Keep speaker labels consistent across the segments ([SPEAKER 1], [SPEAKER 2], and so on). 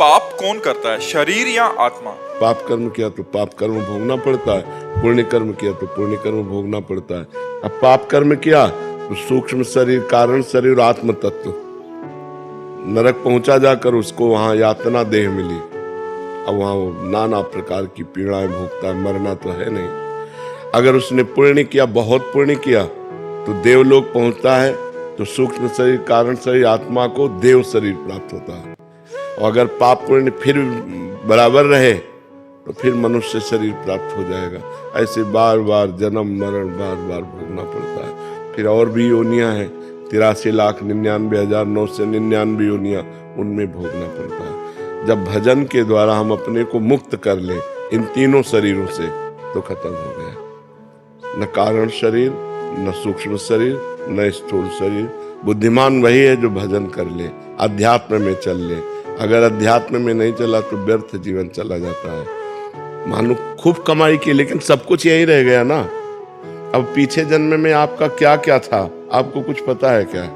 [SPEAKER 1] पाप कौन करता है, शरीर या आत्मा?
[SPEAKER 2] पाप कर्म किया तो पाप कर्म भोगना पड़ता है, पुण्य कर्म किया तो पुण्य कर्म भोगना पड़ता है। अब पाप कर्म किया तो सूक्ष्म शरीर, कारण शरीर, आत्म तत्व नरक पहुंचा जाकर उसको वहां यातना देह मिली। अब वहां वो नाना प्रकार की पीड़ाएं भोगता है, मरना तो है नहीं। अगर उसने पुण्य किया, बहुत पुण्य किया, तो देवलोक पहुंचता है, तो सूक्ष्म शरीर, कारण शरीर, आत्मा को देव शरीर प्राप्त होता है। और अगर पाप पुण्य फिर बराबर रहे तो फिर मनुष्य शरीर प्राप्त हो जाएगा। ऐसे बार बार जन्म मरण बार बार भोगना पड़ता है। फिर और भी योनियां हैं, 83,99,999 योनियां, उनमें भोगना पड़ता है। जब भजन के द्वारा हम अपने को मुक्त कर ले इन तीनों शरीरों से, तो खत्म हो गया। न कारण शरीर, न सूक्ष्म शरीर, न स्थूल शरीर। बुद्धिमान वही है जो भजन कर ले, अध्यात्म में चल ले। अगर अध्यात्म में नहीं चला तो व्यर्थ जीवन चला जाता है। मानो खूब कमाई की, लेकिन सब कुछ यही रह गया ना। अब पीछे जन्म में आपका क्या क्या था, आपको कुछ पता है क्या?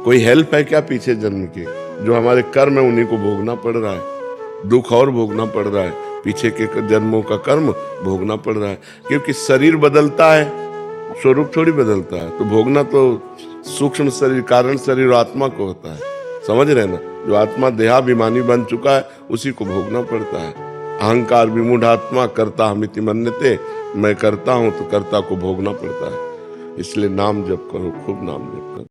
[SPEAKER 2] कोई हेल्प है क्या पीछे जन्म की? जो हमारे कर्म है उन्हीं को भोगना पड़ रहा है, दुख और भोगना पड़ रहा है, पीछे के जन्मों का कर्म भोगना पड़ रहा है। क्योंकि शरीर बदलता है, स्वरूप थोड़ी बदलता है। तो भोगना तो सूक्ष्म शरीर, कारण शरीर और आत्मा को होता है। समझ रहे ना? जो आत्मा देहाभिमानी बन चुका है उसी को भोगना पड़ता है। अहंकार विमूढ़ आत्मा कर्ता हमिति मन्यते, मैं करता हूं तो कर्ता को भोगना पड़ता है। इसलिए नाम जप करो, खूब नाम जप करो।